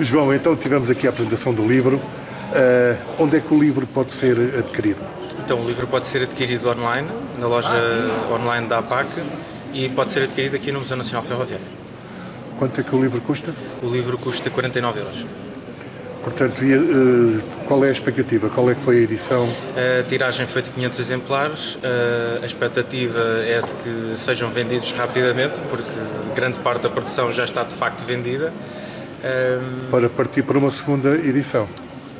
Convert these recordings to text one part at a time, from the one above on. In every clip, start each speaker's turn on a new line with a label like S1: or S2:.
S1: João, então tivemos aqui a apresentação do livro. Onde é que o livro pode ser adquirido?
S2: Então, o livro pode ser adquirido online, na loja online da APAC, e pode ser adquirido aqui no Museu Nacional Ferroviário.
S1: Quanto é que o livro custa?
S2: O livro custa 49€.
S1: Portanto, qual é a expectativa? Qual é que foi a edição?
S2: A tiragem foi de 500 exemplares, a expectativa é de que sejam vendidos rapidamente, porque grande parte da produção já está de facto vendida.
S1: Para partir para uma segunda edição?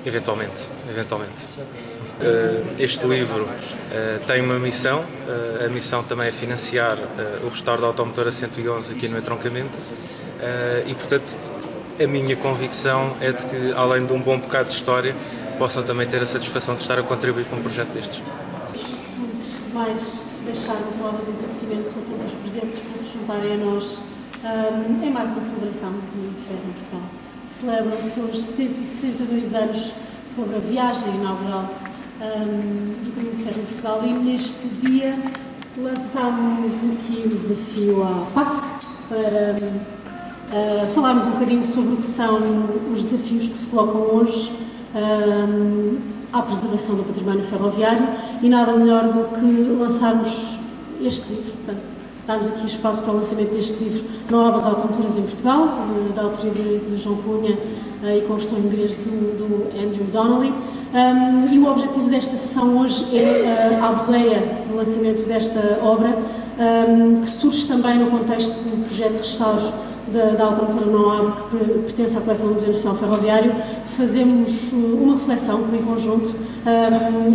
S2: Eventualmente. Este livro tem uma missão, a missão também é financiar o restauro da automotora 111 aqui no entroncamento, e portanto a minha convicção é de que, além de um bom bocado de história, possam também ter a satisfação de estar a contribuir com um projeto destes.
S3: Antes de mais, deixar uma palavra de agradecimento a todos os presentes por se juntarem a nós. É mais uma celebração do Caminho de Ferro em Portugal. Celebram-se hoje 162 anos sobre a viagem inaugural do Caminho de Ferro em Portugal, e neste dia lançámos aqui o desafio à PAC para falarmos um bocadinho sobre o que são os desafios que se colocam hoje à preservação do património ferroviário, e nada melhor do que lançarmos este livro. Portanto, damos aqui espaço para o lançamento deste livro, Novas Automotoras em Portugal, da autoria de João Cunha e com a versão em inglês do Andrew Donnelly. E o objetivo desta sessão hoje é a boleia do lançamento desta obra, que surge também no contexto do projeto de restauro da automotora NOAB, que pertence à coleção do Museu Nacional Ferroviário. Fazemos uma reflexão em conjunto.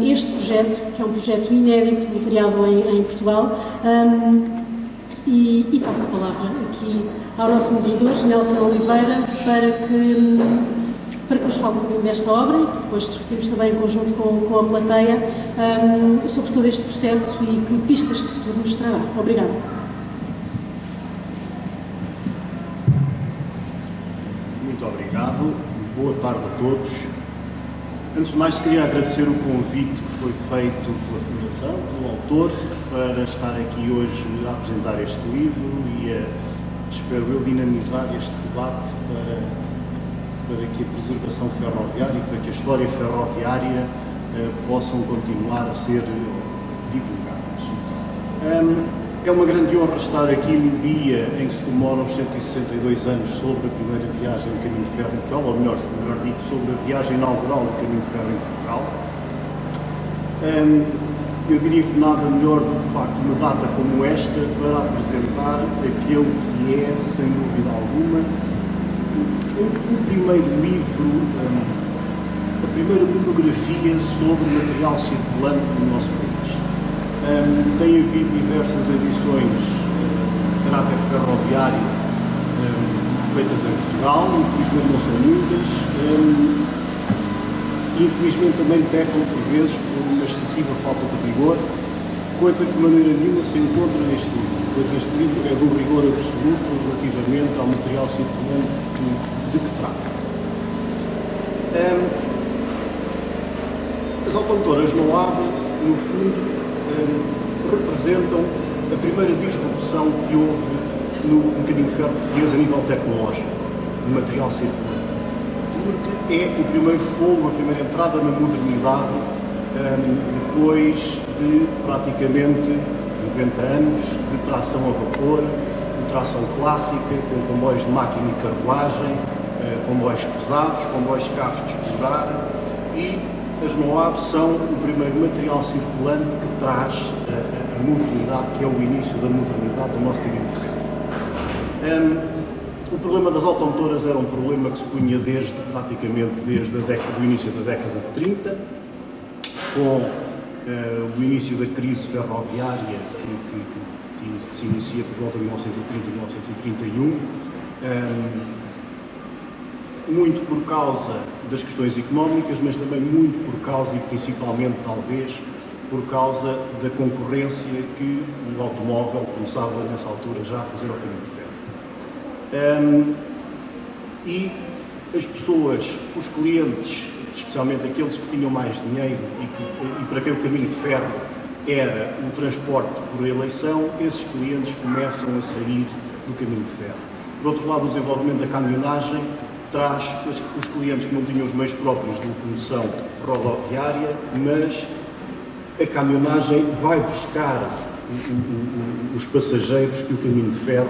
S3: Este projeto, que é um projeto inédito, voluntariado em Portugal, e passo a palavra aqui ao nosso moderador, Nelson Oliveira, para que nos fale um bocadinho desta obra, e depois discutimos também em conjunto com a plateia sobre todo este processo e que pistas de futuro nos trará. Obrigada.
S4: Muito obrigado, boa tarde a todos. Antes de mais, queria agradecer o convite que foi feito pela Fundação, pelo autor, para estar aqui hoje a apresentar este livro e espero eu, dinamizar este debate para que a preservação ferroviária e para que a história ferroviária possam continuar a ser divulgadas. É uma grande honra estar aqui no dia em que se comemoram os 162 anos sobre a primeira viagem do Caminho de Ferro em Portugal, ou melhor dito, sobre a viagem inaugural do Caminho de Ferro em Portugal. Eu diria que nada melhor do que, de facto, uma data como esta para apresentar aquele que é, sem dúvida alguma, o primeiro livro, a primeira monografia sobre material circulante no nosso país. Tem havido diversas edições de caráter ferroviário feitas em Portugal, infelizmente não são muitas, infelizmente também pecam por vezes por uma excessiva falta de rigor, coisa que de maneira nenhuma se encontra neste livro, pois este livro é do rigor absoluto relativamente ao material circulante de que trata. As automotoras NOAB, no fundo, representam a primeira disrupção que houve no Caminho de Ferro português a nível tecnológico, no material circulante. Porque é o primeiro fogo, a primeira entrada na modernidade, depois de praticamente 90 anos de tração a vapor, de tração clássica, com comboios de máquina e carruagem, comboios pesados, comboios de carros de explorar, e as NOAB são o primeiro material circulante que traz a modernidade, que é o início da modernidade do nosso Caminho de Ferro. O problema das automotoras era um problema que se punha praticamente desde o início da década de 30, com o início da crise ferroviária que se inicia por volta de 1930 e 1931, muito por causa das questões económicas, mas também muito por causa, e principalmente talvez, por causa da concorrência que o automóvel começava nessa altura já a fazer ao Caminho de Ferro. E as pessoas, os clientes, especialmente aqueles que tinham mais dinheiro e para quem o Caminho de Ferro era o transporte por eleição, esses clientes começam a sair do Caminho de Ferro. Por outro lado, o desenvolvimento da caminhonagem traz os clientes que não tinham os meios próprios de locomoção rodoviária, mas a caminhonagem vai buscar os passageiros que o caminho de ferro,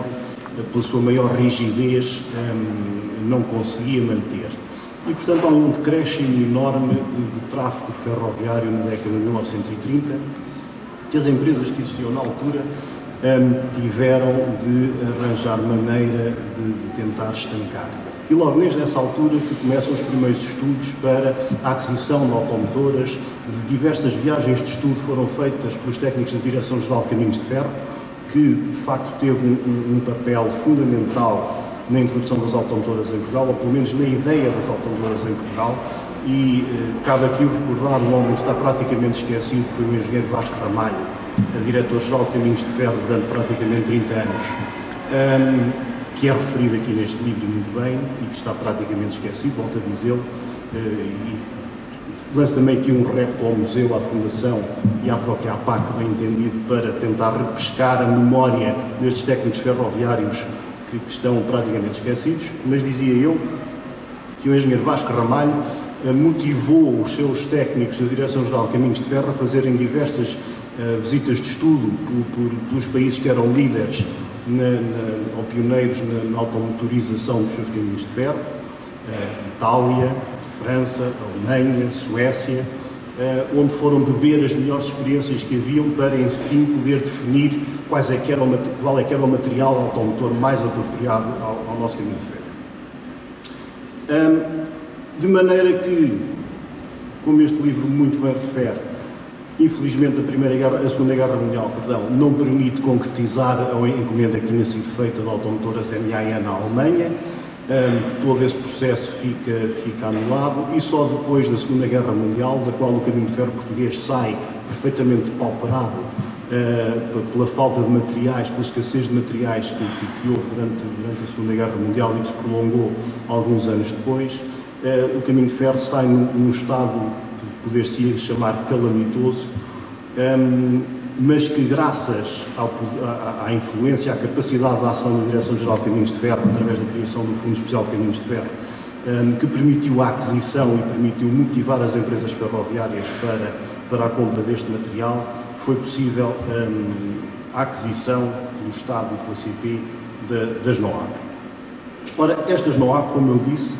S4: pela sua maior rigidez, não conseguia manter. E, portanto, há um decréscimo enorme de tráfego ferroviário na década de 1930, que as empresas que existiam na altura tiveram de arranjar maneira de tentar estancar. E logo desde essa altura que começam os primeiros estudos para a aquisição de automotoras. Diversas viagens de estudo foram feitas pelos técnicos da Direção-Geral de Caminhos de Ferro, que de facto teve um papel fundamental na introdução das automotoras em Portugal, ou pelo menos na ideia das automotoras em Portugal. E cabe aqui recordar um homem que está praticamente esquecido, que foi o engenheiro Vasco Ramalho, diretor-geral de Caminhos de Ferro durante praticamente 30 anos, que é referido aqui neste livro muito bem e que está praticamente esquecido, volto a dizê-lo, e lanço também aqui um repto ao Museu, à Fundação e à própria APAC, bem entendido, para tentar repescar a memória destes técnicos ferroviários que estão praticamente esquecidos, mas dizia eu que o engenheiro Vasco Ramalho motivou os seus técnicos da Direção-Geral de Caminhos de Ferro a fazerem diversas visitas de estudo pelos países que eram líderes ou pioneiros na automotorização dos seus caminhos de ferro, Itália, França, Alemanha, Suécia, onde foram beber as melhores experiências que haviam para, enfim, poder definir qual é que era o material automotor mais apropriado ao nosso caminho de ferro. De maneira que, como este livro muito bem refere, infelizmente a Segunda Guerra Mundial, não permite concretizar a encomenda que tinha sido feita da automotora MAN na Alemanha. Todo esse processo fica anulado e só depois da Segunda Guerra Mundial, da qual o caminho de ferro português sai perfeitamente depauperado pela falta de materiais, pela escassez de materiais que houve durante a Segunda Guerra Mundial e que se prolongou alguns anos depois, o caminho de ferro sai num estado que poder-se chamar calamitoso, mas que, graças à influência, à capacidade de ação da Direção-Geral de Caminhos de Ferro, através da criação do Fundo Especial de Caminhos de Ferro, que permitiu a aquisição e permitiu motivar as empresas ferroviárias para a compra deste material, foi possível a aquisição do Estado e pela CP das NOAB. Ora, estas NOAB, como eu disse,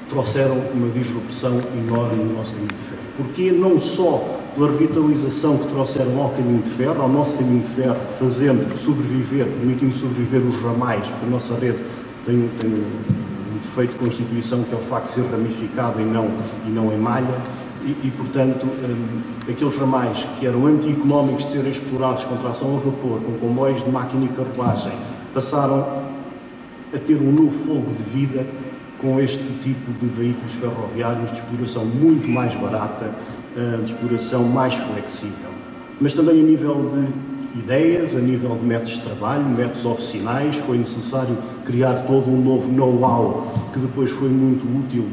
S4: trouxeram uma disrupção enorme no nosso caminho de ferro. Porquê? Não só pela revitalização que trouxeram ao caminho de ferro, ao nosso caminho de ferro, permitindo sobreviver os ramais, porque a nossa rede tem um defeito de constituição, que é o facto de ser ramificada e não em malha, e portanto, aqueles ramais que eram anti-económicos de serem explorados com tração a vapor, com comboios de máquina e carruagem, passaram a ter um novo fogo de vida com este tipo de veículos ferroviários de exploração muito mais barata, de exploração mais flexível. Mas também a nível de ideias, a nível de métodos de trabalho, métodos oficinais, foi necessário criar todo um novo know-how que depois foi muito útil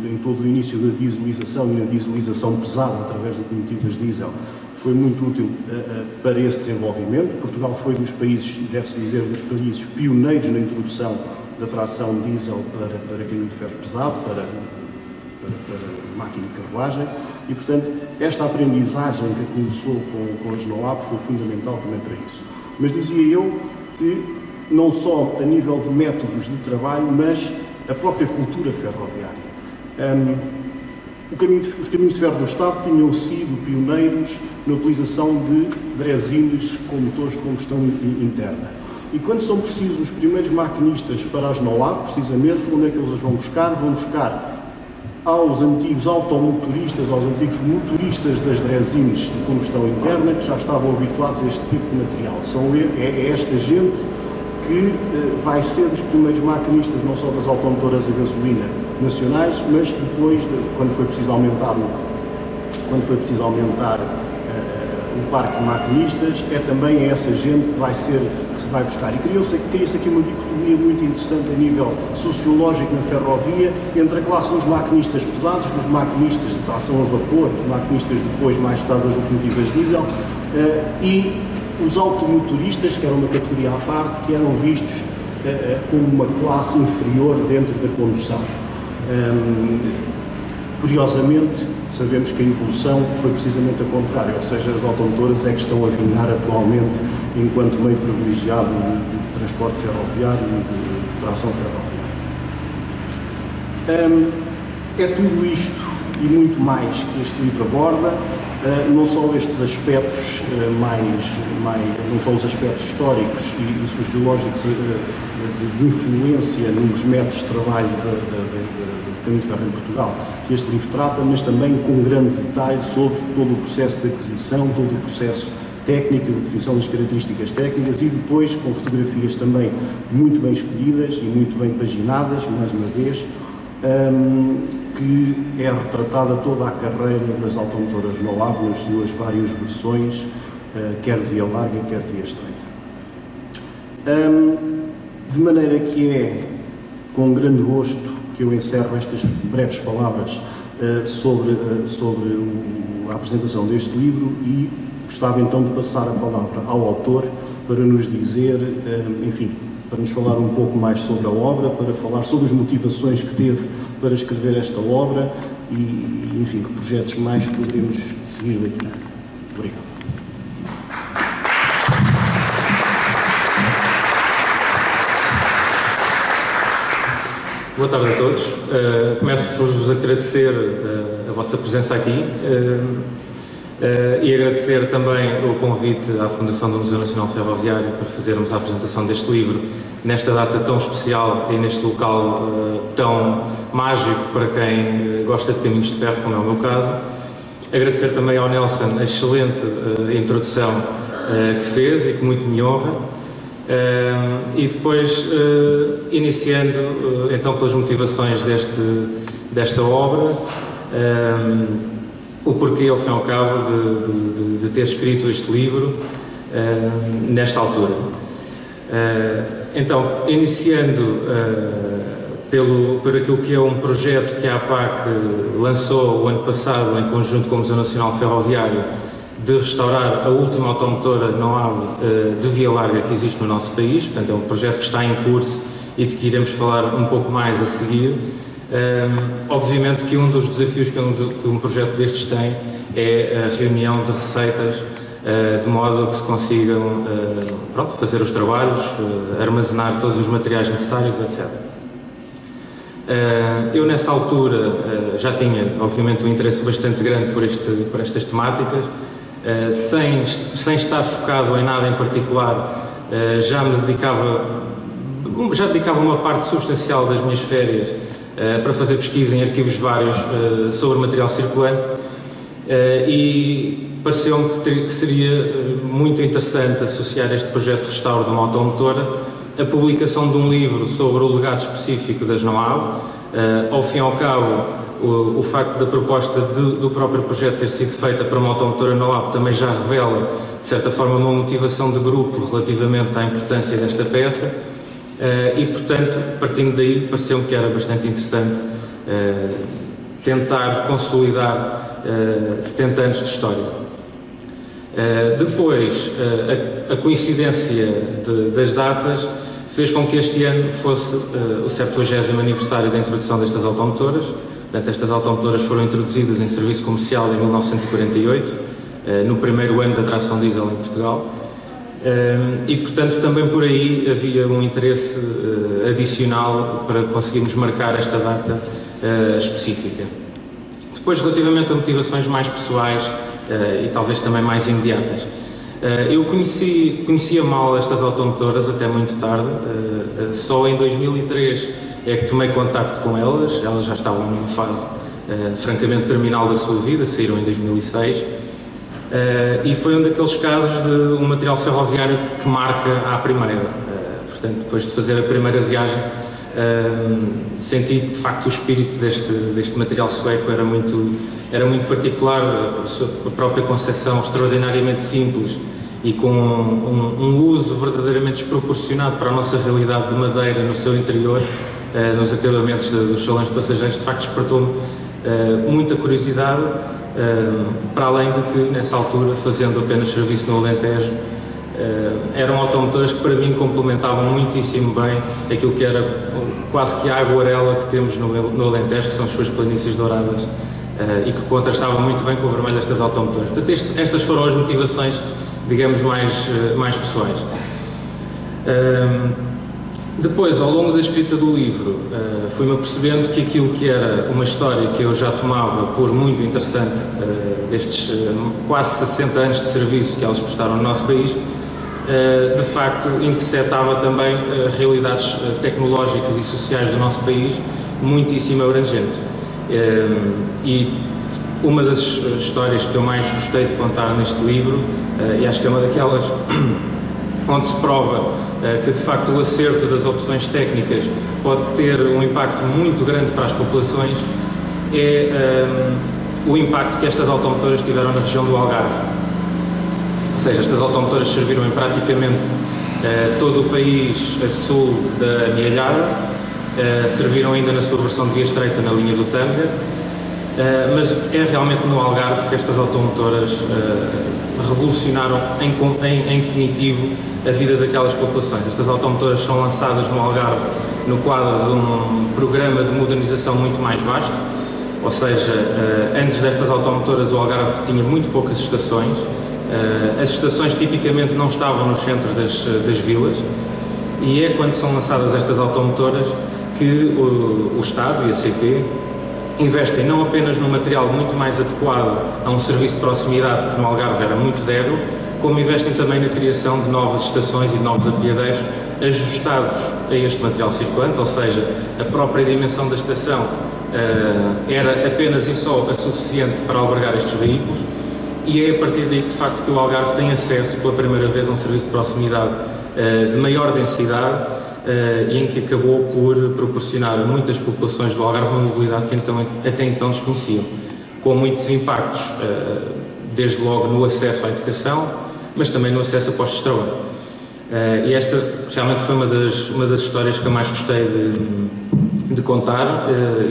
S4: em todo o início da dieselização e na dieselização pesada através de locomotivas diesel. Foi muito útil para esse desenvolvimento. Portugal foi dos países, deve-se dizer, dos países pioneiros na introdução da tração diesel para caminho de ferro pesado, para máquina de carruagem, e portanto esta aprendizagem que começou com as NOAB foi fundamental também para isso. Mas dizia eu que não só a nível de métodos de trabalho, mas a própria cultura ferroviária. Os caminhos de ferro do Estado tinham sido pioneiros na utilização de drezines com motores de combustão interna. E quando são precisos os primeiros maquinistas para as NOAB, precisamente, onde é que eles os vão buscar? Vão buscar aos antigos automotoristas, aos antigos motoristas das drezines de combustão interna, que já estavam habituados a este tipo de material. É esta gente que vai ser os primeiros maquinistas, não só das automotoras a gasolina nacionais, mas depois, quando foi preciso aumentar o parque de maquinistas, é também essa gente que se vai buscar. E criou-se aqui uma dicotomia muito interessante a nível sociológico na ferrovia, entre a classe dos maquinistas pesados, dos maquinistas de tração a vapor, dos maquinistas depois, mais tarde, das locomotivas diesel, e os automotoristas, que era uma categoria à parte, que eram vistos como uma classe inferior dentro da condução. Curiosamente, sabemos que a evolução foi precisamente a contrária, ou seja, as automotoras é que estão a vingar atualmente enquanto meio privilegiado de transporte ferroviário e de tração ferroviária. É tudo isto e muito mais que este livro aborda, não só estes aspectos não só os aspectos históricos e sociológicos de influência nos métodos de trabalho do caminho de ferro em Portugal, que este livro trata, mas também com grande detalhe sobre todo o processo de aquisição, todo o processo técnico, de definição das características técnicas e depois com fotografias também muito bem escolhidas e muito bem paginadas, mais uma vez, que é retratada toda a carreira das automotoras Noab nas suas várias versões, quer via larga, quer via estreita. De maneira que é com grande gosto que eu encerro estas breves palavras sobre a apresentação deste livro e gostava então de passar a palavra ao autor para nos dizer, enfim, para nos falar um pouco mais sobre a obra, para falar sobre as motivações que teve para escrever esta obra e enfim, que projetos mais poderemos seguir daqui. Obrigado.
S2: Boa tarde a todos. Começo por vos agradecer a vossa presença aqui e agradecer também o convite à Fundação do Museu Nacional Ferroviário para fazermos a apresentação deste livro nesta data tão especial e neste local tão mágico para quem gosta de caminhos de ferro, como é o meu caso. Agradecer também ao Nelson a excelente introdução que fez e que muito me honra. E depois, iniciando então pelas motivações desta obra, o porquê, ao fim e ao cabo, de ter escrito este livro nesta altura. Então, iniciando por aquilo que é um projeto que a APAC lançou o ano passado em conjunto com o Museu Nacional Ferroviário de restaurar a última automotora Noab de via larga que existe no nosso país. Portanto, é um projeto que está em curso e de que iremos falar um pouco mais a seguir. Obviamente que um dos desafios que um projeto destes tem é a reunião de receitas de modo que se consigam fazer os trabalhos, armazenar todos os materiais necessários, etc. Eu nessa altura já tinha, obviamente, um interesse bastante grande por estas temáticas, sem estar focado em nada em particular, já dedicava uma parte substancial das minhas férias para fazer pesquisa em arquivos vários sobre material circulante e pareceu-me que seria muito interessante associar este projeto de restauro de uma automotora à publicação de um livro sobre o legado específico das Noab. Ao fim e ao cabo, o facto da proposta do próprio projeto ter sido feita para uma automotora Noab também já revela, de certa forma, uma motivação de grupo relativamente à importância desta peça e, portanto, partindo daí, pareceu-me que era bastante interessante tentar consolidar 70 anos de história. Depois, a coincidência das datas fez com que este ano fosse o 70º aniversário da introdução destas automotoras. Portanto, estas automotoras foram introduzidas em serviço comercial em 1948, no primeiro ano da tração diesel em Portugal. E, portanto, também por aí havia um interesse adicional para conseguirmos marcar esta data específica. Depois, relativamente a motivações mais pessoais e talvez também mais imediatas, eu conhecia mal estas automotoras até muito tarde. Só em 2003 é que tomei contacto com elas. Elas já estavam numa fase francamente terminal da sua vida, saíram em 2006, e foi um daqueles casos de um material ferroviário que marca à primeira. Portanto, depois de fazer a primeira viagem, senti de facto o espírito deste material sueco era muito particular, a própria concepção extraordinariamente simples e com um uso verdadeiramente desproporcionado para a nossa realidade de madeira no seu interior, nos acabamentos dos salões de passageiros. De facto despertou-me muita curiosidade, para além de que nessa altura, fazendo apenas serviço no Alentejo, eram automotores que para mim complementavam muitíssimo bem aquilo que era quase que a aguarela que temos no Alentejo, que são as suas planícies douradas, e que contrastava muito bem com o vermelho destas automotoras. Portanto, estas foram as motivações, digamos, mais pessoais. Depois, ao longo da escrita do livro, fui-me apercebendo que aquilo que era uma história que eu já tomava por muito interessante, destes quase 60 anos de serviço que elas prestaram no nosso país, de facto interceptava também realidades tecnológicas e sociais do nosso país muitíssimo abrangentes. E uma das histórias que eu mais gostei de contar neste livro, e acho que é uma daquelas onde se prova que de facto o acerto das opções técnicas pode ter um impacto muito grande para as populações, é o impacto que estas automotoras tiveram na região do Algarve. Ou seja, estas automotoras serviram em praticamente todo o país a sul da Amealhada, serviram ainda na sua versão de via estreita na linha do Tâmega, mas é realmente no Algarve que estas automotoras revolucionaram em definitivo a vida daquelas populações. Estas automotoras são lançadas no Algarve no quadro de um programa de modernização muito mais vasto, ou seja, antes destas automotoras o Algarve tinha muito poucas estações. As estações tipicamente não estavam nos centros das vilas, e é quando são lançadas estas automotoras que o Estado e a CP investem não apenas num material muito mais adequado a um serviço de proximidade que no Algarve era muito débil, como investem também na criação de novas estações e de novos apiadeiros ajustados a este material circulante, ou seja, a própria dimensão da estação era apenas e só a suficiente para albergar estes veículos, e é a partir daí que de facto que o Algarve tem acesso pela primeira vez a um serviço de proximidade de maior densidade, e em que acabou por proporcionar a muitas populações do Algarve uma mobilidade que até então desconheciam, com muitos impactos, desde logo no acesso à educação, mas também no acesso a postos de trabalho. E esta realmente foi uma das histórias que eu mais gostei de contar,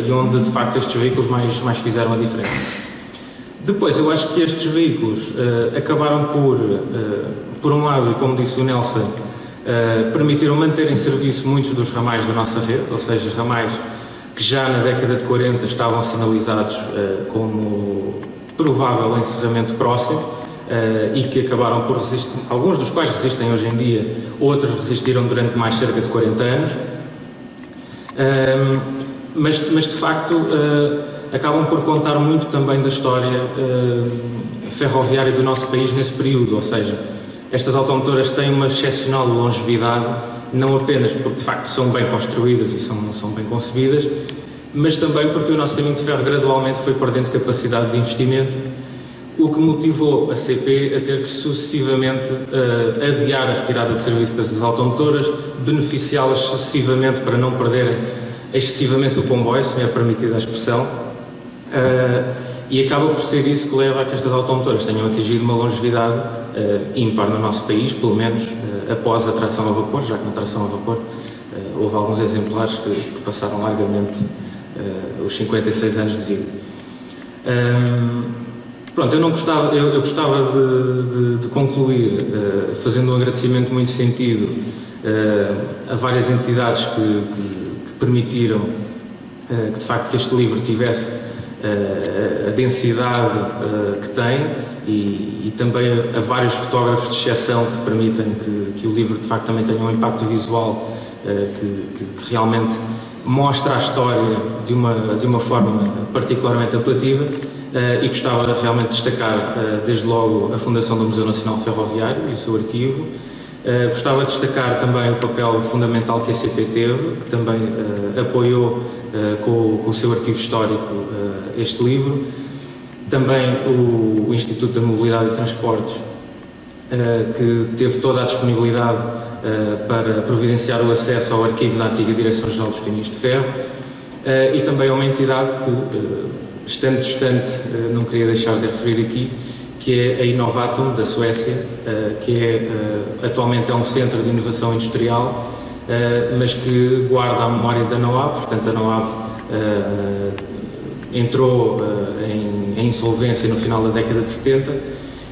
S2: e onde de facto estes veículos mais fizeram a diferença. Depois, eu acho que estes veículos acabaram por um lado, e como disse o Nelson, permitiram manter em serviço muitos dos ramais da nossa rede, ou seja, ramais que já na década de 40 estavam sinalizados como provável encerramento próximo, e que acabaram por resistir, alguns dos quais resistem hoje em dia, outros resistiram durante mais cerca de 40 anos, mas de facto acabam por contar muito também da história ferroviária do nosso país nesse período, ou seja, estas automotoras têm uma excepcional longevidade, não apenas porque de facto são bem construídas e são bem concebidas, mas também porque o nosso caminho de ferro gradualmente foi perdendo capacidade de investimento, o que motivou a CP a ter que sucessivamente adiar a retirada de serviço das automotoras, beneficiá-las sucessivamente para não perderem excessivamente o comboio, se me é permitida a expressão, e acaba por ser isso que leva a que estas automotoras tenham atingido uma longevidade ímpar no nosso país, pelo menos após a tração a vapor, já que na tração a vapor houve alguns exemplares que passaram largamente os 56 anos de vida. Pronto, eu gostava de concluir fazendo um agradecimento muito sentido a várias entidades que permitiram que de facto que este livro tivesse a densidade que tem, e também a vários fotógrafos de exceção que permitem que o livro de facto também tenha um impacto visual que realmente mostra a história de uma forma particularmente apelativa. E gostava realmente de destacar desde logo a fundação do Museu Nacional Ferroviário e o seu arquivo. Gostava de destacar também o papel fundamental que a CP teve, que também apoiou com o seu arquivo histórico este livro. Também o Instituto da Mobilidade e Transportes, que teve toda a disponibilidade para providenciar o acesso ao arquivo da antiga Direção-Geral dos Caminhos de Ferro, e também uma entidade que, estando distante, não queria deixar de referir aqui, que é a Inovatum, da Suécia, que atualmente é um centro de inovação industrial, mas que guarda a memória da NOAB. Portanto, a NOAB entrou em insolvência no final da década de 70,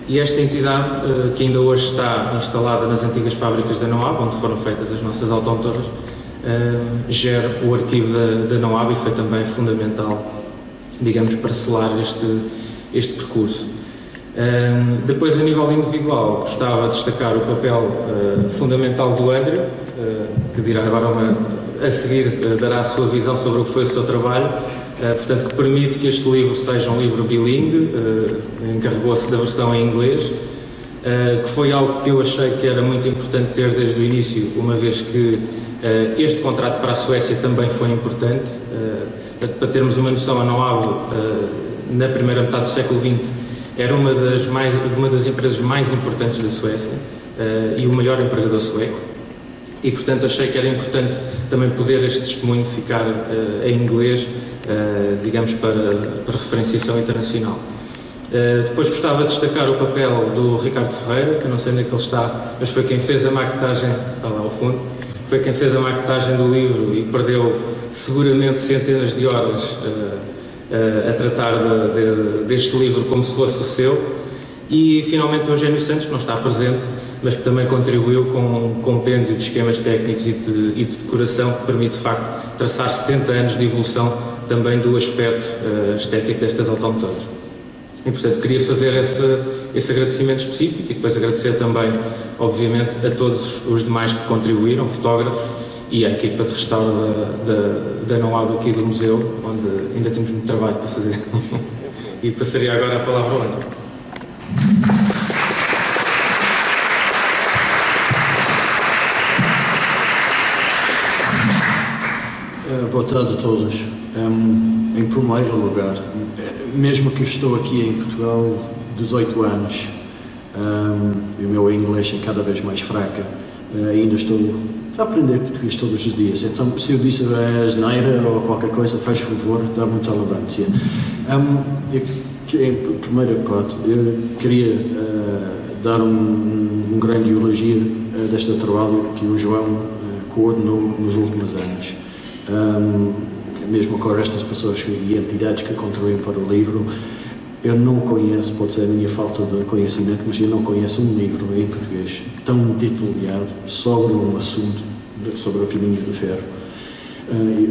S2: e esta entidade, que ainda hoje está instalada nas antigas fábricas da NOAB, onde foram feitas as nossas automotores, gera o arquivo da NOAB e foi também fundamental, digamos, para selar este percurso. Depois, a nível individual, gostava de destacar o papel fundamental do Andrew, que dirá agora a seguir dará a sua visão sobre o que foi o seu trabalho, portanto, que permite que este livro seja um livro bilingue, encarregou-se da versão em inglês, que foi algo que eu achei que era muito importante ter desde o início, uma vez que este contrato para a Suécia também foi importante. Para termos uma noção, a NOAB, na primeira metade do século XX, era uma das empresas mais importantes da Suécia e o maior empregador sueco. E, portanto, achei que era importante também poder este testemunho ficar em inglês, digamos, para referenciação internacional. Depois gostava de destacar o papel do Ricardo Ferreira, que eu não sei onde é que ele está, mas foi quem fez a maquetagem, está lá ao fundo, foi quem fez a maquetagem do livro e perdeu seguramente centenas de horas a tratar deste livro como se fosse o seu. E, finalmente, o Eugénio Santos, que não está presente, mas que também contribuiu com um compêndio de esquemas técnicos e de decoração que permite, de facto, traçar 70 anos de evolução também do aspecto estético destas automotoras. E, portanto, queria fazer esse agradecimento específico e depois agradecer também, obviamente, a todos os demais que contribuíram, fotógrafos e à equipa de restauro da NOAB aqui do museu, onde ainda temos muito trabalho para fazer. E passaria agora a palavra ao Andrew.
S5: Boa tarde a todos. Em primeiro lugar, mesmo que estou aqui em Portugal 18 anos e o meu inglês é cada vez mais fraco, ainda estou a aprender português todos os dias. Então, se eu disse asneira ou qualquer coisa, faz favor, dá muita tolerância. Em primeira parte, eu queria dar um grande elogio deste trabalho que o João coordenou nos últimos anos. Mesmo com estas pessoas e entidades que contribuem para o livro, eu não conheço, pode ser a minha falta de conhecimento, mas eu não conheço um livro em português tão detalhado sobre um assunto, sobre o caminho do ferro.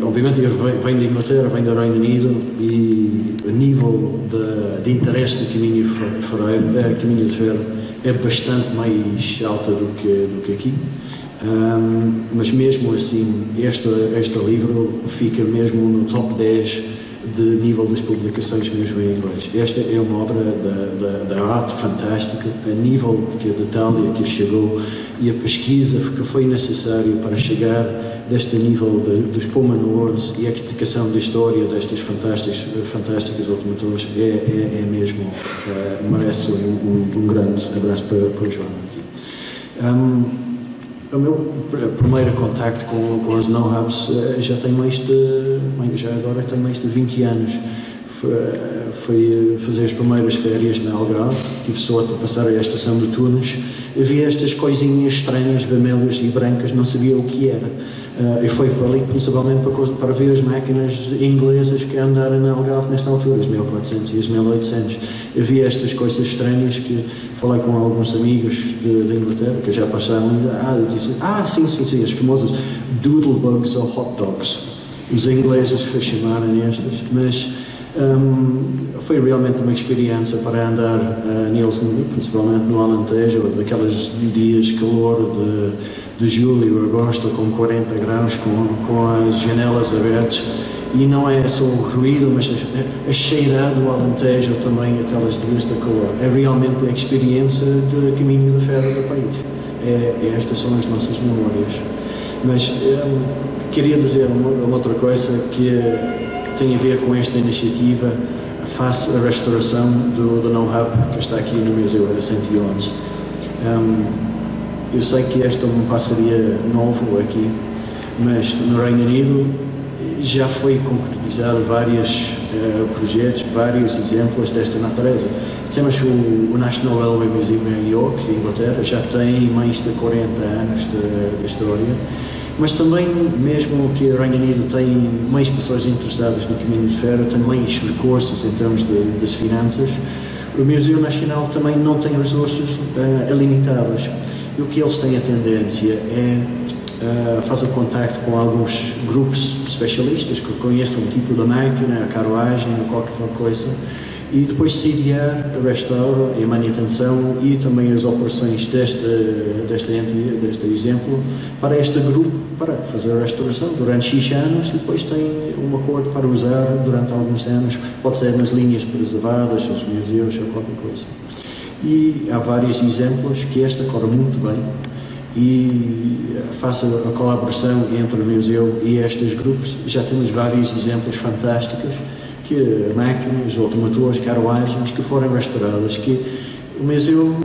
S5: Obviamente eu venho da Inglaterra, venho do Reino Unido e o nível de interesse do caminho de ferro é bastante mais alto do que aqui. Mas mesmo assim, este livro fica mesmo no top 10 de nível das publicações mesmo em inglês. Esta é uma obra da arte fantástica, a nível de detalhe que chegou e a pesquisa que foi necessária para chegar deste nível dos pormenores e a explicação da história destas fantásticas automotores é mesmo, merece um grande abraço para o João aqui. O meu primeiro contacto com os NOABs já agora tem mais de 20 anos. Foi fazer as primeiras férias na Algarve, tive sorte de passar a estação de Tunas, havia estas coisinhas estranhas, vermelhas e brancas, não sabia o que era. E foi ali principalmente para ver as máquinas inglesas que andaram na Algarve nesta altura, as 1400 e as 1800. Havia estas coisas estranhas que falei com alguns amigos da Inglaterra, que já passaram sim, as famosas doodlebugs ou hot dogs. Os ingleses chamaram estas, mas foi realmente uma experiência para andar principalmente no Alentejo, daqueles dias de calor de julho, agosto, com 40 graus, com as janelas abertas, e não é só o ruído, mas a cheirar do Alentejo também, aquelas dias de calor. É realmente a experiência do caminho de ferro do país. Estas são as nossas memórias. Mas queria dizer uma outra coisa que tem a ver com esta iniciativa, face à restauração do NOAB, que está aqui no Museu da 111. Eu sei que este é uma parceria novo aqui, mas no Reino Unido já foi concretizado vários projetos, vários exemplos desta natureza. Temos o National Railway Museum em York, Inglaterra, já tem mais de 40 anos de história. Mas também, mesmo que o Reino Unido tem mais pessoas interessadas no caminho de ferro, tem mais recursos em termos das finanças, O Museu Nacional também não tem recursos ilimitados. E o que eles têm a tendência é fazer contacto com alguns grupos especialistas que conheçam o tipo de máquina, a carruagem ou qualquer coisa, e depois sediar o restauro e a manutenção e também as operações deste exemplo para este grupo, para fazer a restauração durante X anos, e depois tem um acordo para usar durante alguns anos, pode ser nas linhas preservadas, nos museus ou qualquer coisa. E há vários exemplos que esta corre muito bem e faça a colaboração entre o museu e estes grupos. Já temos vários exemplos fantásticos, que máquinas, automotores, carruagens que foram restauradas, que o museu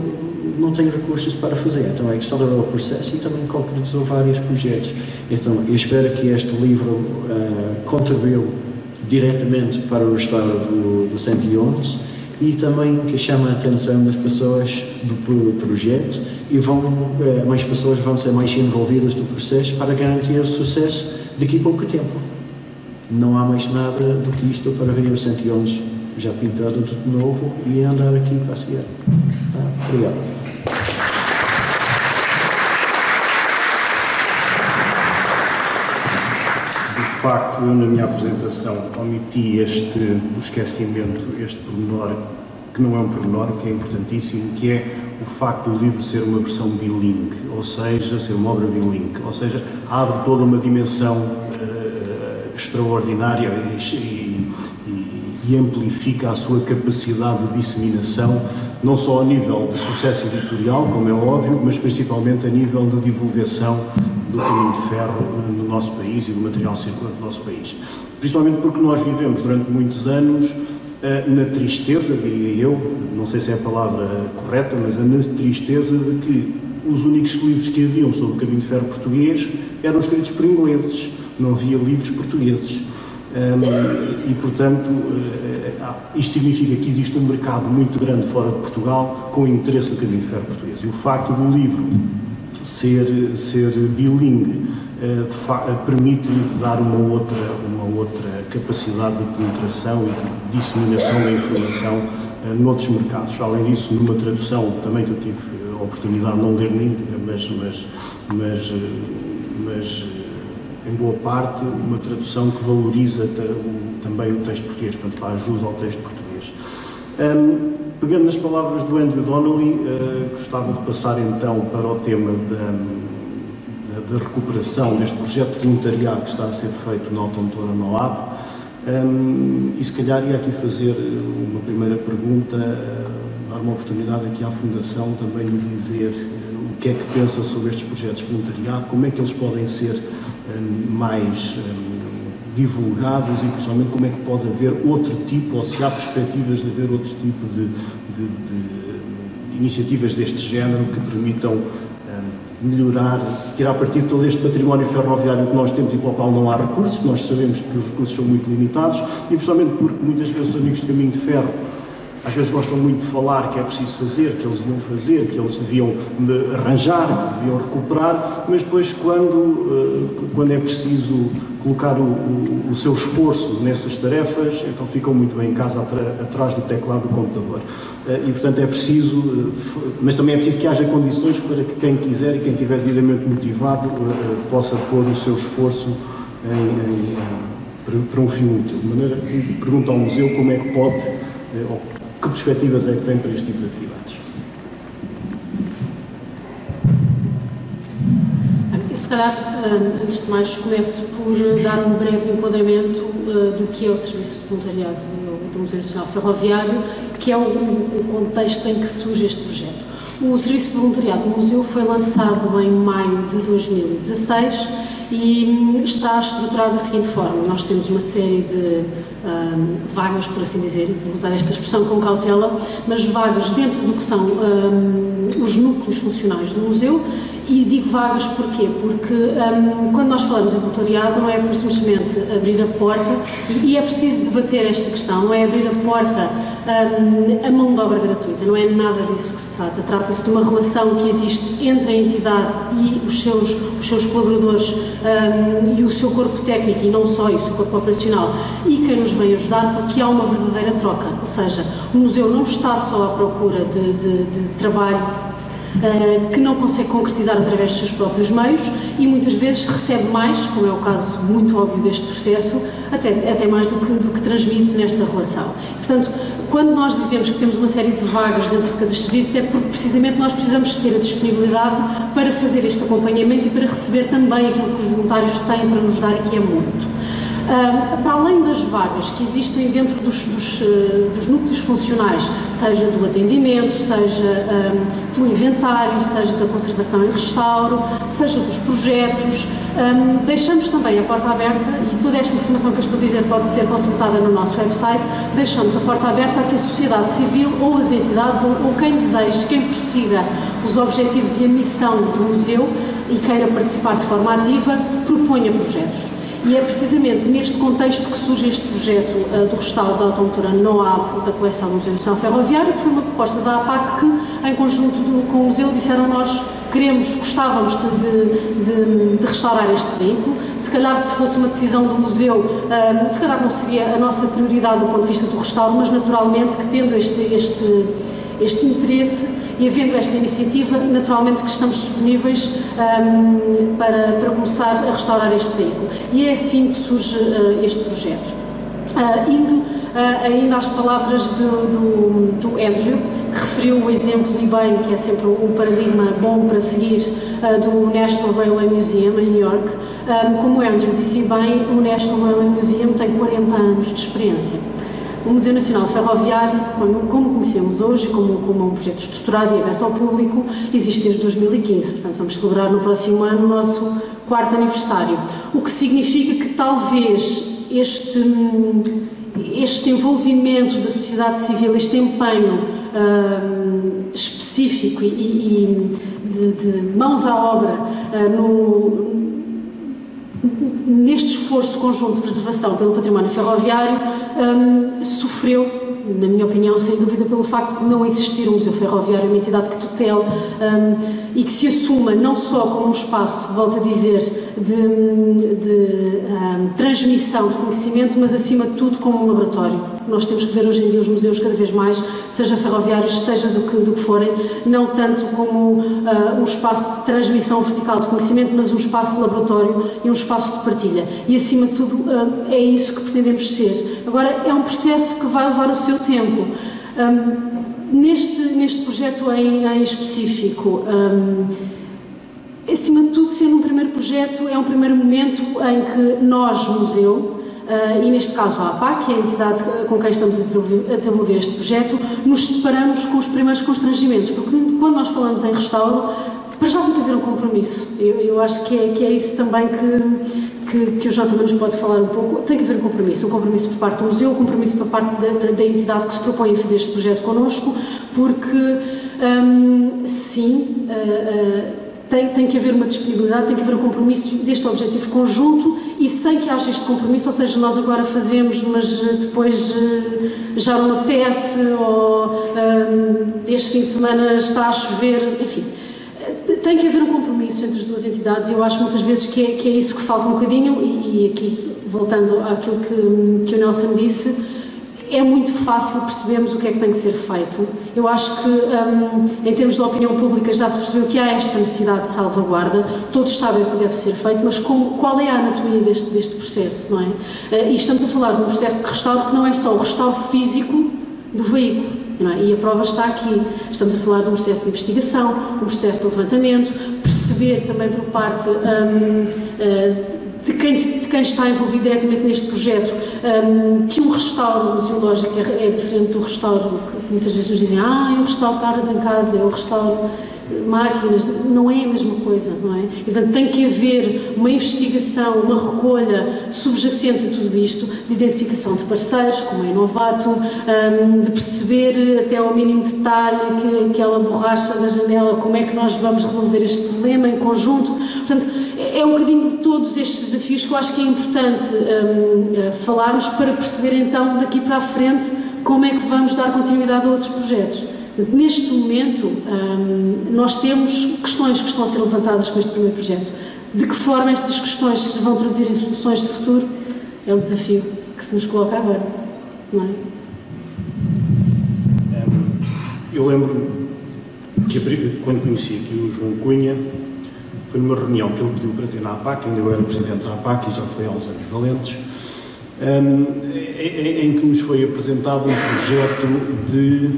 S5: não tem recursos para fazer. Então acelerou o processo e também concretizou vários projetos. Então eu espero que este livro contribuiu diretamente para o restauro do 111 e também que chama a atenção das pessoas do projeto e mais pessoas vão ser mais envolvidas no processo para garantir o sucesso daqui a pouco tempo. Não há mais nada do que isto para ver o 111 já pintado de novo e andar aqui para passear. Tá? Obrigado.
S4: De facto, eu na minha apresentação omiti o esquecimento, este pormenor, que não é um pormenor, que é importantíssimo, que é o facto do livro ser uma versão bilingue, ou seja, ser uma obra bilingue, ou seja, abre toda uma dimensão extraordinária e amplifica a sua capacidade de disseminação, não só a nível de sucesso editorial, como é óbvio, mas principalmente a nível de divulgação do caminho de ferro no nosso país e do material circular do nosso país. Principalmente porque nós vivemos durante muitos anos na tristeza, diria eu, não sei se é a palavra correta, mas na tristeza de que os únicos livros que haviam sobre o caminho de ferro português eram escritos por ingleses. Não havia livros portugueses e, portanto, isto significa que existe um mercado muito grande fora de Portugal com interesse no caminho de ferro português. E o facto do livro ser bilingue permite-lhe dar uma outra capacidade de penetração e de disseminação da informação noutros mercados. Além disso, numa tradução também que eu tive a oportunidade de não ler na íntegra, mas em boa parte, uma tradução que valoriza também o texto português, portanto faz jus ao texto português. Pegando nas palavras do Andrew Donnelly, gostava de passar então para o tema da recuperação deste projeto de voluntariado que está a ser feito na Automotores Noab. E se calhar ia aqui fazer uma primeira pergunta, dar uma oportunidade aqui à Fundação também de dizer o que é que pensa sobre estes projetos de voluntariado, como é que eles podem ser mais divulgados e principalmente como é que pode haver outro tipo, ou se há perspectivas de haver outro tipo de iniciativas deste género que permitam melhorar, tirar partido de todo este património ferroviário que nós temos e para o qual não há recursos. Nós sabemos que os recursos são muito limitados e principalmente porque muitas vezes os amigos de caminho de ferro às vezes gostam muito de falar que é preciso fazer, que eles deviam fazer, que eles deviam arranjar, que deviam recuperar, mas depois quando é preciso colocar o seu esforço nessas tarefas, então ficam muito bem em casa atrás do teclado do computador. E portanto é preciso, mas também é preciso que haja condições para que quem quiser e quem estiver devidamente motivado possa pôr o seu esforço para um fim útil. De maneira que pergunto ao museu como é que pode, ou que perspectivas é que tem para este tipo de atividades?
S3: Eu, se calhar, antes de mais, começo por dar um breve enquadramento do que é o Serviço de Voluntariado do Museu Nacional Ferroviário, que é o contexto em que surge este projeto. O Serviço de Voluntariado do Museu foi lançado em maio de 2016 e está estruturado da seguinte forma: nós temos uma série de vagas, por assim dizer, vou usar esta expressão com cautela, mas vagas dentro do que são os núcleos núcleos funcionais do museu. E digo vagas porquê? Porque quando nós falamos em voluntariado não é simplesmente abrir a porta, e é preciso debater esta questão, não é abrir a porta a mão de obra gratuita, não é nada disso que se trata. Trata-se de uma relação que existe entre a entidade e os seus colaboradores e o seu corpo técnico, e não só, e o seu corpo operacional, e quem nos vem ajudar, porque há uma verdadeira troca. Ou seja, o museu não está só à procura de trabalho que não consegue concretizar através dos seus próprios meios, e muitas vezes recebe mais, como é o caso muito óbvio deste processo, até mais do que transmite nesta relação. Portanto, quando nós dizemos que temos uma série de vagas dentro de cada serviço, é porque precisamente nós precisamos ter a disponibilidade para fazer este acompanhamento e para receber também aquilo que os voluntários têm para nos dar, e que é muito. Para além das vagas que existem dentro dos núcleos funcionais, seja do atendimento, seja do inventário, seja da conservação e restauro, seja dos projetos, deixamos também a porta aberta, e toda esta informação que eu estou a dizer pode ser consultada no nosso website. Deixamos a porta aberta a que a sociedade civil ou as entidades ou quem deseje, quem persiga os objetivos e a missão do museu e queira participar de forma ativa, proponha projetos. E é precisamente neste contexto que surge este projeto do restauro da automotora NOAB da coleção do Museu Nacional Ferroviário, que foi uma proposta da APAC que, em conjunto com o museu, disseram: nós gostávamos de restaurar este veículo. Se calhar, se fosse uma decisão do museu, se calhar não seria a nossa prioridade do ponto de vista do restauro, mas naturalmente que, tendo este interesse e havendo esta iniciativa, naturalmente que estamos disponíveis para começar a restaurar este veículo. E é assim que surge este projeto. Indo ainda às palavras do Andrew, que referiu o exemplo, e bem, que é sempre um paradigma bom para seguir, do National Railway Museum em New York. Como o Andrew disse bem, o National Railway Museum tem 40 anos de experiência. O Museu Nacional Ferroviário, como conhecemos hoje, como um projeto estruturado e aberto ao público, existe desde 2015, portanto vamos celebrar no próximo ano o nosso 4º aniversário, o que significa que talvez este envolvimento da sociedade civil, este empenho específico e de mãos à obra neste esforço conjunto de preservação pelo património ferroviário, sofreu, na minha opinião, sem dúvida, pelo facto de não existir um museu ferroviário, uma entidade que tutele e que se assuma não só como um espaço, volto a dizer, de transmissão de conhecimento, mas acima de tudo como um laboratório. Nós temos que ver hoje em dia os museus cada vez mais, seja ferroviários, seja do que forem, não tanto como um espaço de transmissão vertical de conhecimento, mas um espaço de laboratório e um espaço de partilha. E acima de tudo é isso que pretendemos ser. Agora, é um processo que vai levar o seu tempo. Neste projeto em específico, acima de tudo, sendo um primeiro projeto, é um primeiro momento em que nós, museu, e neste caso a APAC, que é a entidade com quem estamos a desenvolver este projeto, nos deparamos com os primeiros constrangimentos, porque quando nós falamos em restauro, para já tem que haver um compromisso. Eu acho que é isso também que o João também nos pode falar um pouco. Tem que haver um compromisso por parte do museu, um compromisso por parte da entidade que se propõe a fazer este projeto connosco, porque sim, tem que haver uma disponibilidade, tem que haver um compromisso deste objetivo conjunto, e sem que haja este compromisso, ou seja, nós agora fazemos, mas depois já não apetece, ou este fim de semana está a chover, enfim. Tem que haver um compromisso entre as duas entidades, e eu acho muitas vezes que é isso que falta um bocadinho, e aqui, voltando àquilo que o Nelson disse, é muito fácil percebermos o que é que tem que ser feito. Eu acho que, em termos de opinião pública, já se percebeu que há esta necessidade de salvaguarda, todos sabem o que deve ser feito, mas qual é a anatomia deste processo, não é? E estamos a falar de um processo de restauro que não é só o restauro físico do veículo, não é? E a prova está aqui. Estamos a falar de um processo de investigação, um processo de levantamento, perceber também por parte de quem está envolvido diretamente neste projeto, que um restauro museológico é diferente do restauro que muitas vezes nos dizem, eu restauro carros em casa, eu restauro máquinas, não é a mesma coisa, não é? E, portanto, tem que haver uma investigação, uma recolha subjacente a tudo isto, de identificação de parceiros, como é Inovato, de perceber até ao mínimo detalhe que aquela borracha da janela, como é que nós vamos resolver este problema em conjunto. Portanto, é um bocadinho de todos estes desafios que eu acho que é importante falarmos para perceber então daqui para a frente como é que vamos dar continuidade a outros projetos. Neste momento, nós temos questões que estão a ser levantadas com este primeiro projeto. De que forma estas questões se vão traduzir em soluções de futuro é o desafio que se nos coloca agora, não é?
S4: Eu lembro que quando conheci aqui o João Cunha, foi numa reunião que ele pediu para ter na APAC, ainda eu era presidente da APAC e já foi há uns anos valentes, em que nos foi apresentado um projeto de...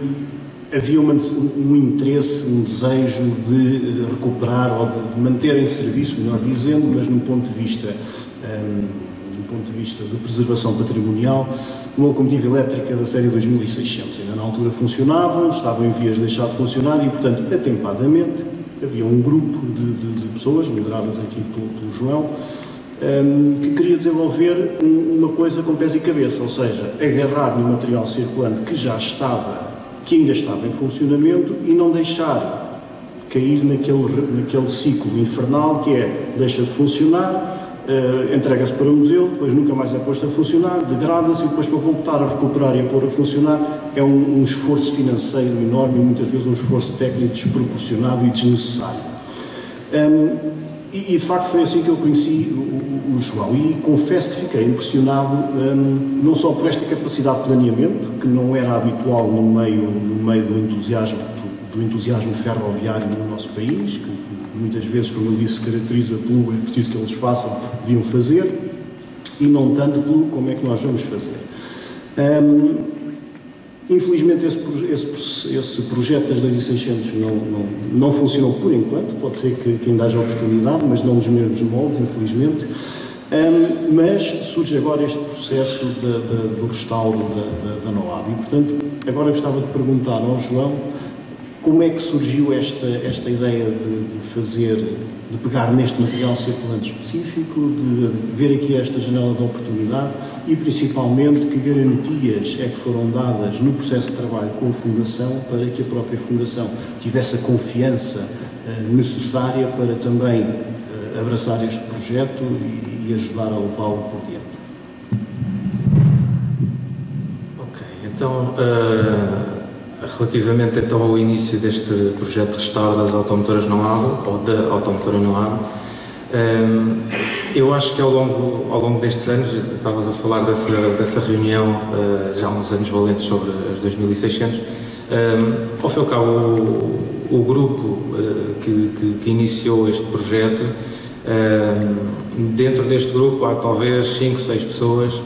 S4: Havia um interesse, um desejo de recuperar ou de manter em serviço, melhor dizendo, mas num ponto de vista de preservação patrimonial, uma locomotiva elétrica da série 2600. Ainda na altura funcionava, estava em vias de deixar de funcionar e, portanto, atempadamente, havia um grupo de pessoas, lideradas aqui pelo João, que queria desenvolver uma coisa com pés e cabeça, ou seja, agarrar no material circulante que ainda estava em funcionamento e não deixar cair naquele ciclo infernal que é, deixa de funcionar, entrega-se para o museu, depois nunca mais é posto a funcionar, degrada-se e depois para voltar a recuperar e a pôr a funcionar é um esforço financeiro enorme e muitas vezes um esforço técnico desproporcionado e desnecessário. E de facto foi assim que eu conheci o João e confesso que fiquei impressionado não só por esta capacidade de planeamento, que não era habitual no meio do entusiasmo ferroviário no nosso país, que muitas vezes, como eu disse, se caracteriza pelo é preciso que eles façam, deviam fazer, e não tanto pelo como é que nós vamos fazer. Infelizmente esse projeto das 2600 não funcionou por enquanto, pode ser que ainda haja oportunidade, mas não nos mesmos moldes, infelizmente. Mas surge agora este processo do restauro da NOAB e, portanto, agora gostava de perguntar ao João como é que surgiu esta ideia de pegar neste material circulante específico, de ver aqui esta janela de oportunidade e, principalmente, que garantias é que foram dadas no processo de trabalho com a Fundação para que a própria Fundação tivesse a confiança necessária para também abraçar este projeto e ajudar a levá-lo por diante.
S2: Ok, então, relativamente então ao início deste projeto de restauro das automotoras não ABO, ou da automotora não ABO, eu acho que ao longo destes anos, estavas a falar dessa reunião já há uns anos valentes sobre as 2600, ao fim e ao cabo o grupo que iniciou este projeto, dentro deste grupo há talvez 5, 6 pessoas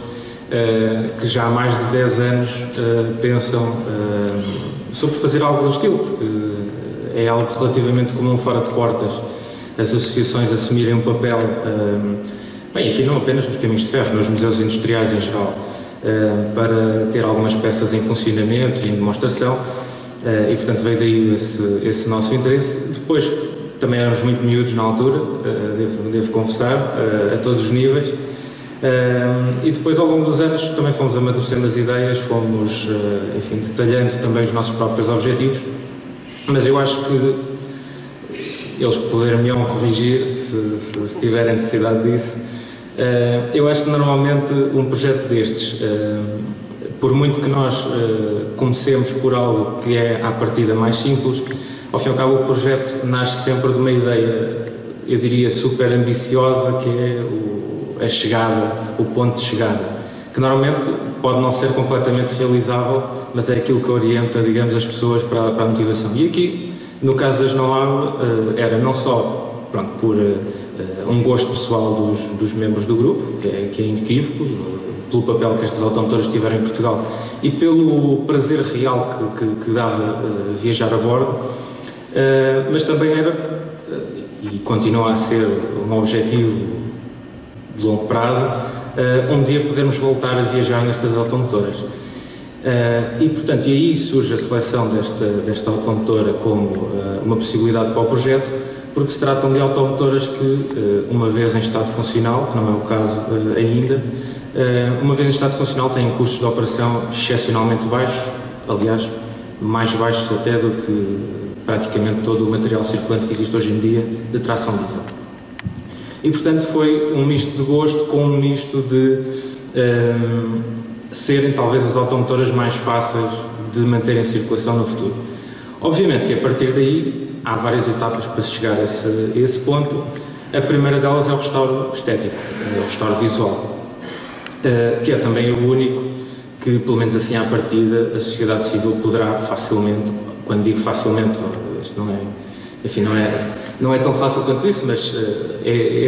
S2: que já há mais de 10 anos pensam sobre fazer algo do estilo, porque é algo relativamente comum fora de portas as associações assumirem um papel, bem, aqui não apenas nos caminhos de ferro, nos museus industriais em geral, para ter algumas peças em funcionamento e em demonstração, e portanto veio daí esse nosso interesse. Depois também éramos muito miúdos na altura, devo confessar, a todos os níveis, e depois ao longo dos anos também fomos amadurecendo as ideias, fomos, enfim, detalhando também os nossos próprios objetivos, mas eu acho que eles poder-me-ão corrigir se tiverem necessidade disso. Eu acho que normalmente um projeto destes, por muito que nós comecemos por algo que é à partida mais simples, ao fim e ao cabo o projeto nasce sempre de uma ideia, eu diria, super ambiciosa, que é a chegada, o ponto de chegada, que normalmente pode não ser completamente realizável, mas é aquilo que orienta, digamos, as pessoas para a motivação. E aqui, no caso das NOAB, era não só, pronto, por um gosto pessoal dos membros do grupo, que é inequívoco, pelo papel que estas automotoras tiveram em Portugal e pelo prazer real que dava viajar a bordo, mas também era, e continua a ser, um objetivo de longo prazo, um dia podermos voltar a viajar nestas automotoras. E, portanto, e aí surge a seleção desta automotora como uma possibilidade para o projeto, porque se tratam de automotoras que, uma vez em estado funcional, que não é o caso ainda, uma vez em estado funcional têm custos de operação excepcionalmente baixos, aliás, mais baixos até do que praticamente todo o material circulante que existe hoje em dia de tração diesel. E, portanto, foi um misto de gosto com um misto de serem talvez as automotoras mais fáceis de manter em circulação no futuro. Obviamente que a partir daí há várias etapas para se chegar a esse ponto. A primeira delas é o restauro estético, o restauro visual, que é também o único que, pelo menos assim à partida, a sociedade civil poderá facilmente, quando digo facilmente, isto não é, enfim, não é tão fácil quanto isso, mas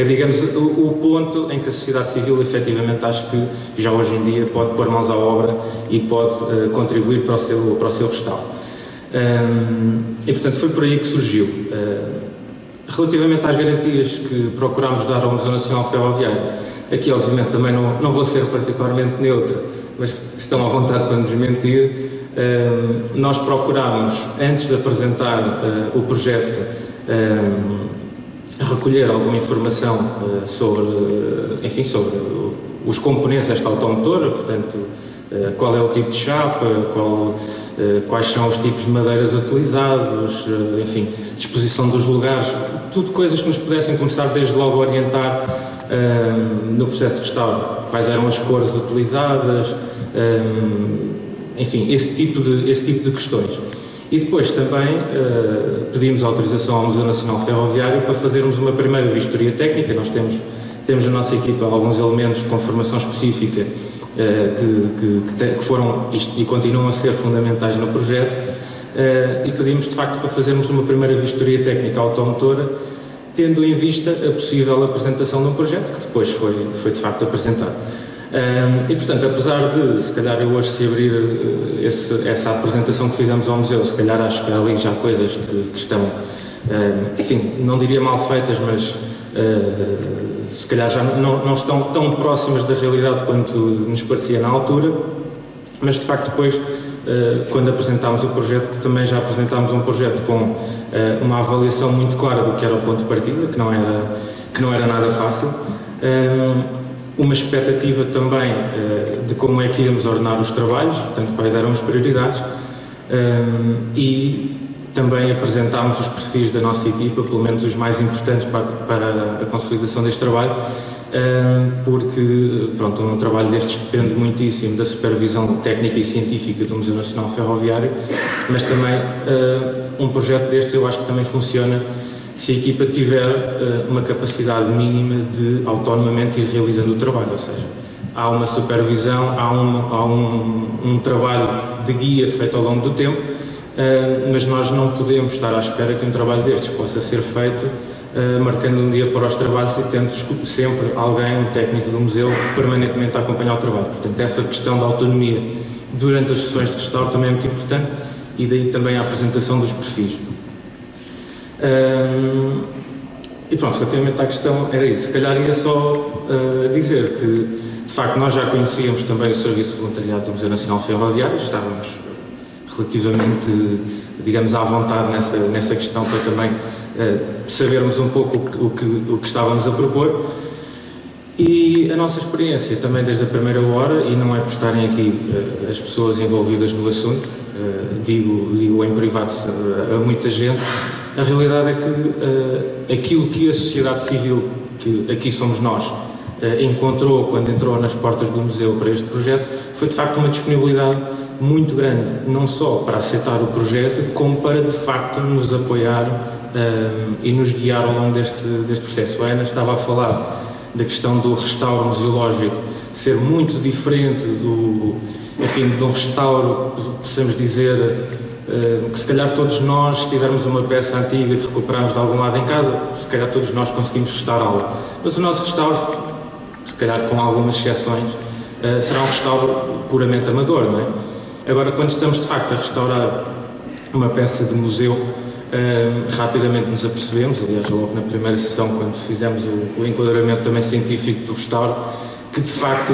S2: digamos, o ponto em que a sociedade civil efetivamente acho que já hoje em dia pode pôr mãos à obra e pode contribuir para o seu restauro. E, portanto, foi por aí que surgiu. Relativamente às garantias que procurámos dar ao Museu Nacional Ferroviário, aqui obviamente também não vou ser particularmente neutro, mas estão à vontade para nos mentir. Nós procurámos, antes de apresentar o projeto, recolher alguma informação sobre os componentes desta automotora, portanto, qual é o tipo de chapa, quais são os tipos de madeiras utilizados, enfim, disposição dos lugares, tudo coisas que nos pudessem começar desde logo a orientar no processo de restauro, quais eram as cores utilizadas, enfim, esse tipo de questões. E depois também pedimos autorização ao Museu Nacional Ferroviário para fazermos uma primeira vistoria técnica. Nós temos na nossa equipa alguns elementos com formação específica que foram e continuam a ser fundamentais no projeto, e pedimos de facto para fazermos uma primeira vistoria técnica automotora, tendo em vista a possível apresentação de um projeto que depois foi de facto apresentado. E, portanto, apesar de, se calhar, eu hoje se abrir essa apresentação que fizemos ao museu, se calhar acho que há ali já coisas que estão, enfim, não diria mal feitas, mas se calhar já não estão tão próximas da realidade quanto nos parecia na altura, mas de facto depois, quando apresentámos o projeto, também já apresentámos um projeto com uma avaliação muito clara do que era o ponto de partida, que não era nada fácil. Uma expectativa também de como é que íamos ordenar os trabalhos, portanto, quais eram as prioridades, e também apresentámos os perfis da nossa equipa, pelo menos os mais importantes para a consolidação deste trabalho, porque, pronto, um trabalho destes depende muitíssimo da supervisão técnica e científica do Museu Nacional Ferroviário, mas também um projeto destes eu acho que também funciona se a equipa tiver uma capacidade mínima de autonomamente ir realizando o trabalho, ou seja, há uma supervisão, há um trabalho de guia feito ao longo do tempo, mas nós não podemos estar à espera que um trabalho destes possa ser feito marcando um dia para os trabalhos e tendo sempre alguém, um técnico do museu, permanentemente a acompanhar o trabalho. Portanto, essa questão da autonomia durante as sessões de restauro também é muito importante, e daí também a apresentação dos perfis. E pronto, relativamente à questão era isso. Se calhar ia só dizer que, de facto, nós já conhecíamos também o Serviço de Voluntariado do Museu Nacional Ferroviário, estávamos relativamente, digamos, à vontade nessa questão para também sabermos um pouco o que estávamos a propor. E a nossa experiência também desde a primeira hora, e não é por estarem aqui as pessoas envolvidas no assunto, digo em privado a muita gente, a realidade é que aquilo que a sociedade civil, que aqui somos nós, encontrou quando entrou nas portas do museu para este projeto, foi de facto uma disponibilidade muito grande, não só para aceitar o projeto, como para de facto nos apoiar e nos guiar ao longo deste processo. A Ana estava a falar da questão do restauro museológico ser muito diferente de um restauro, possamos dizer, que se calhar todos nós, se tivermos uma peça antiga que recuperamos de algum lado em casa, se calhar todos nós conseguimos restaurá-la. Mas o nosso restauro, se calhar com algumas exceções, será um restauro puramente amador, não é? Agora, quando estamos de facto a restaurar uma peça de museu, Rapidamente nos apercebemos, aliás, logo na primeira sessão, quando fizemos o enquadramento também científico do restauro, que de facto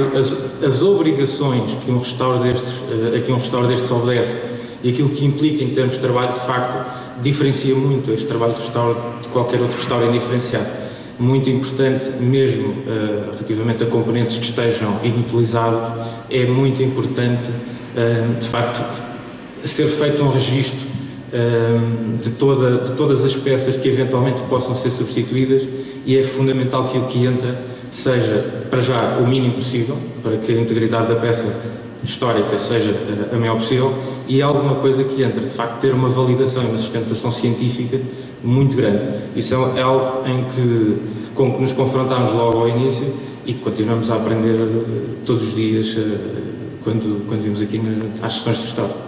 S2: as obrigações que um restauro destes obedece e aquilo que implica em termos de trabalho, de facto, diferencia muito este trabalho de restauro de qualquer outro restauro indiferenciado. Muito importante, mesmo relativamente a componentes que estejam inutilizados, é muito importante, de facto, ser feito um registro de todas as peças que eventualmente possam ser substituídas, e é fundamental que o que entra seja, para já, o mínimo possível, para que a integridade da peça histórica seja a maior possível, e alguma coisa que entre, de facto, ter uma validação e uma sustentação científica muito grande. Isso é algo com que nos confrontamos logo ao início e que continuamos a aprender todos os dias quando vimos aqui às sessões de restauro.